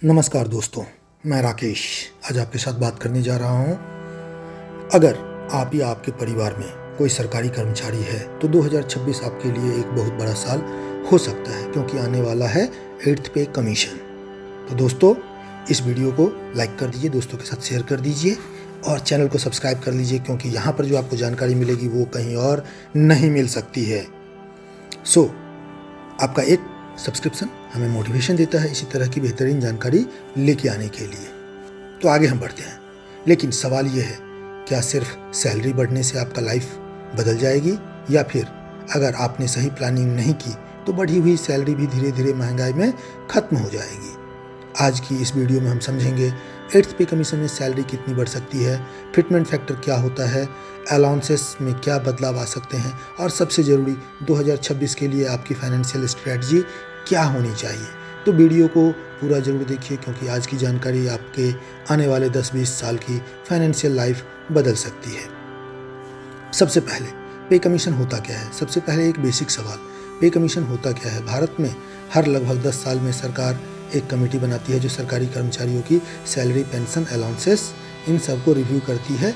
नमस्कार दोस्तों, मैं राकेश आज आपके साथ बात करने जा रहा हूं। अगर आप या आपके परिवार में कोई सरकारी कर्मचारी है तो 2026 आपके लिए एक बहुत बड़ा साल हो सकता है, क्योंकि आने वाला है 8th पे कमीशन। तो दोस्तों, इस वीडियो को लाइक कर दीजिए, दोस्तों के साथ शेयर कर दीजिए और चैनल को सब्सक्राइब कर लीजिए, क्योंकि यहाँ पर जो आपको जानकारी मिलेगी वो कहीं और नहीं मिल सकती है। आपका एक सब्सक्रिप्शन हमें मोटिवेशन देता है इसी तरह की बेहतरीन जानकारी लेके आने के लिए। तो आगे हम बढ़ते हैं, लेकिन सवाल ये है, क्या सिर्फ सैलरी बढ़ने से आपका लाइफ बदल जाएगी, या फिर अगर आपने सही प्लानिंग नहीं की तो बढ़ी हुई सैलरी भी धीरे धीरे महंगाई में खत्म हो जाएगी। आज की इस वीडियो में हम समझेंगे 8th पे कमीशन में सैलरी कितनी बढ़ सकती है, फिटमेंट फैक्टर क्या होता है, अलाउंसेस में क्या बदलाव आ सकते हैं, और सबसे ज़रूरी 2026 के लिए आपकी फाइनेंशियल स्ट्रेटजी क्या होनी चाहिए। तो वीडियो को पूरा ज़रूर देखिए, क्योंकि आज की जानकारी आपके आने वाले 10-20 साल की फाइनेंशियल लाइफ बदल सकती है। सबसे पहले पे कमीशन होता क्या है। सबसे पहले एक बेसिक सवाल, पे कमीशन होता क्या है। भारत में हर लगभग 10 साल में सरकार एक कमेटी बनाती है जो सरकारी कर्मचारियों की सैलरी, पेंशन, अलाउंसेस इन सबको रिव्यू करती है।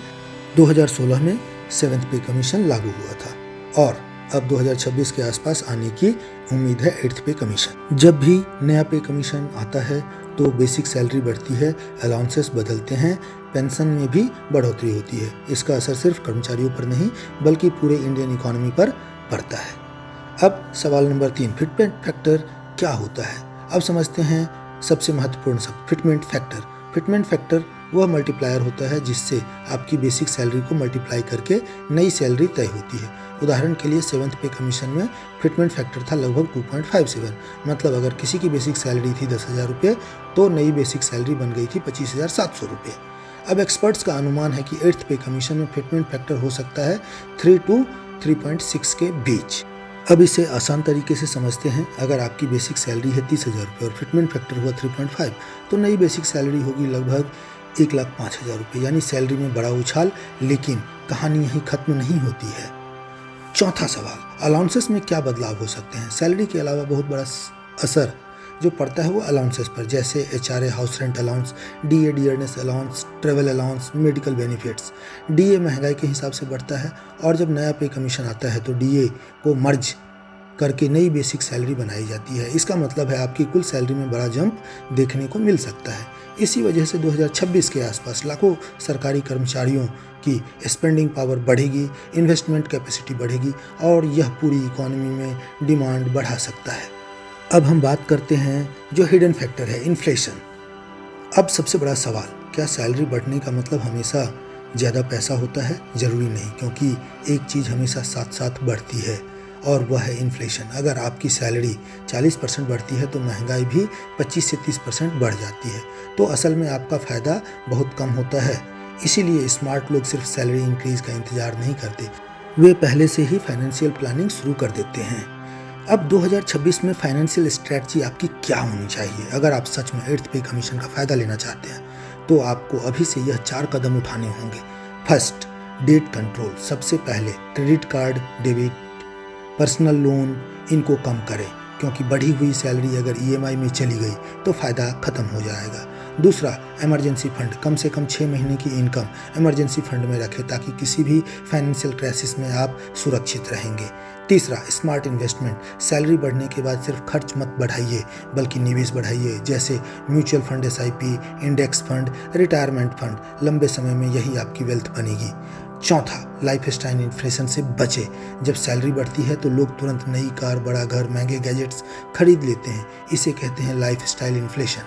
2016 में 7th पे कमीशन लागू हुआ था और अब 2026 के आसपास आने की उम्मीद है 8th पे कमीशन। जब भी नया पे कमीशन आता है तो बेसिक सैलरी बढ़ती है, अलाउंसेस बदलते हैं, पेंशन में भी बढ़ोतरी होती है। इसका असर सिर्फ कर्मचारियों पर नहीं बल्कि पूरे इंडियन इकोनॉमी पर पड़ता है। अब सवाल नंबर 3, फिटमेंट फैक्टर क्या होता है। अब समझते हैं सबसे महत्वपूर्ण शब्द, फिटमेंट फैक्टर। फिटमेंट फैक्टर वह मल्टीप्लायर होता है जिससे आपकी बेसिक सैलरी को मल्टीप्लाई करके नई सैलरी तय होती है। उदाहरण के लिए 7th पे कमीशन में फिटमेंट फैक्टर था लगभग 2.57। मतलब अगर किसी की बेसिक सैलरी थी 10,000 रुपये तो नई बेसिक सैलरी बन गई थी 25,700 रुपये। अब एक्सपर्ट्स का अनुमान है कि 8th पे कमीशन में फिटमेंट फैक्टर हो सकता है 3 to 3.6 के बीच। अब इसे आसान तरीके से समझते हैं। अगर आपकी बेसिक सैलरी है 30,000 रुपये और फिटमेंट फैक्टर हुआ 3.5 तो नई बेसिक सैलरी होगी लगभग 1,05,000 रुपये, यानी सैलरी में बड़ा उछाल। लेकिन कहानी यहीं खत्म नहीं होती है। चौथा सवाल, अलाउंसेस में क्या बदलाव हो सकते हैं। सैलरी के अलावा बहुत बड़ा असर जो पड़ता है वो अलाउंसेस पर, जैसे HRA, house rent allowance, DA, dearness allowance, travel allowance, medical benefits. DA महंगाई के हिसाब से बढ़ता है और जब नया पे कमीशन आता है तो DA को मर्ज करके नई बेसिक सैलरी बनाई जाती है। इसका मतलब है आपकी कुल सैलरी में बड़ा जंप देखने को मिल सकता है। इसी वजह से 2026 के आसपास लाखों सरकारी कर्मचारियों की स्पेंडिंग पावर बढ़ेगी, इन्वेस्टमेंट कैपेसिटी बढ़ेगी और यह पूरी इकोनॉमी में डिमांड बढ़ा सकता है। अब हम बात करते हैं जो हिडन फैक्टर है, इन्फ्लेशन। अब सबसे बड़ा सवाल, क्या सैलरी बढ़ने का मतलब हमेशा ज़्यादा पैसा होता है। ज़रूरी नहीं, क्योंकि एक चीज़ हमेशा साथ साथ बढ़ती है और वह है इन्फ्लेशन। अगर आपकी सैलरी 40% बढ़ती है तो महंगाई भी 25 से 30% बढ़ जाती है। तो असल में आपका फ़ायदा बहुत कम होता है। इसीलिए स्मार्ट लोग सिर्फ सैलरी इंक्रीज़ का इंतज़ार नहीं करते, वे पहले से ही फाइनेंशियल प्लानिंग शुरू कर देते हैं। अब 2026 में फाइनेंशियल स्ट्रैटेजी आपकी क्या होनी चाहिए। अगर आप सच में 8th पे कमीशन का फ़ायदा लेना चाहते हैं तो आपको अभी से यह 4 कदम उठाने होंगे। First, debt control. सबसे पहले credit card, debit, personal loan इनको कम करें, क्योंकि बढ़ी हुई सैलरी अगर EMI में चली गई तो फ़ायदा ख़त्म हो जाएगा। दूसरा, इमरजेंसी फंड। कम से कम 6 महीने की इनकम इमरजेंसी फंड में रखें ताकि किसी भी फाइनेंशियल क्राइसिस में आप सुरक्षित रहेंगे। तीसरा, स्मार्ट इन्वेस्टमेंट। सैलरी बढ़ने के बाद सिर्फ खर्च मत बढ़ाइए बल्कि निवेश बढ़ाइए, जैसे mutual fund, SIP, index fund, retirement fund. लंबे समय में यही आपकी वेल्थ बनेगी। चौथा, लाइफ स्टाइल इन्फ्लेशन से बचे। जब सैलरी बढ़ती है तो लोग तुरंत नई कार, बड़ा घर, महंगे गैजेट्स खरीद लेते हैं। इसे कहते हैं लाइफ स्टाइल इन्फ्लेशन।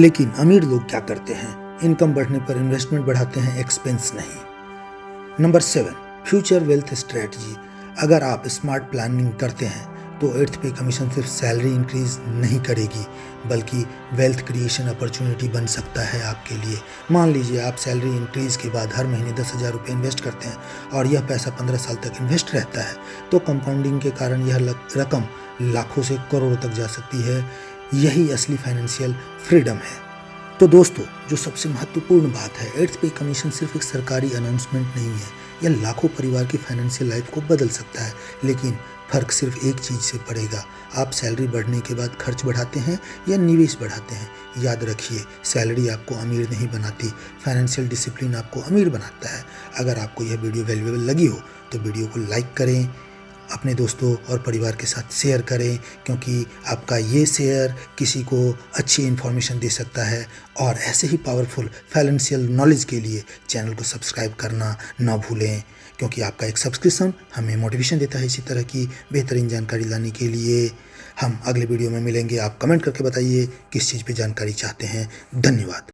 लेकिन अमीर लोग क्या करते हैं, इनकम बढ़ने पर इन्वेस्टमेंट बढ़ाते हैं, एक्सपेंस नहीं। Number 7, future wealth strategy. अगर आप स्मार्ट प्लानिंग करते हैं तो 8th पे कमीशन सिर्फ सैलरी इंक्रीज नहीं करेगी बल्कि वेल्थ क्रिएशन अपॉर्चुनिटी बन सकता है आपके लिए। मान लीजिए आप सैलरी इंक्रीज के बाद हर महीने 10,000 रुपये इन्वेस्ट करते हैं और यह पैसा 15 साल तक इन्वेस्ट रहता है, तो कंपाउंडिंग के कारण यह रकम लाखों से करोड़ों तक जा सकती है। यही असली फाइनेंशियल फ्रीडम है। तो दोस्तों, जो सबसे महत्वपूर्ण बात है, 8th पे कमीशन सिर्फ एक सरकारी अनाउंसमेंट नहीं है, यह लाखों परिवार की फाइनेंशियल लाइफ को बदल सकता है। लेकिन फ़र्क सिर्फ एक चीज़ से पड़ेगा, आप सैलरी बढ़ने के बाद खर्च बढ़ाते हैं या निवेश बढ़ाते हैं। याद रखिए, सैलरी आपको अमीर नहीं बनाती, फाइनेंशियल डिसिप्लिन आपको अमीर बनाता है। अगर आपको यह वीडियो वैल्यूएबल लगी हो तो वीडियो को लाइक करें, अपने दोस्तों और परिवार के साथ शेयर करें, क्योंकि आपका ये शेयर किसी को अच्छी इन्फॉर्मेशन दे सकता है। और ऐसे ही पावरफुल फाइनेंशियल नॉलेज के लिए चैनल को सब्सक्राइब करना ना भूलें, क्योंकि आपका एक सब्सक्रिप्शन हमें मोटिवेशन देता है इसी तरह की बेहतरीन जानकारी लाने के लिए। हम अगले वीडियो में मिलेंगे। आप कमेंट करके बताइए किस चीज़ पे जानकारी चाहते हैं। धन्यवाद।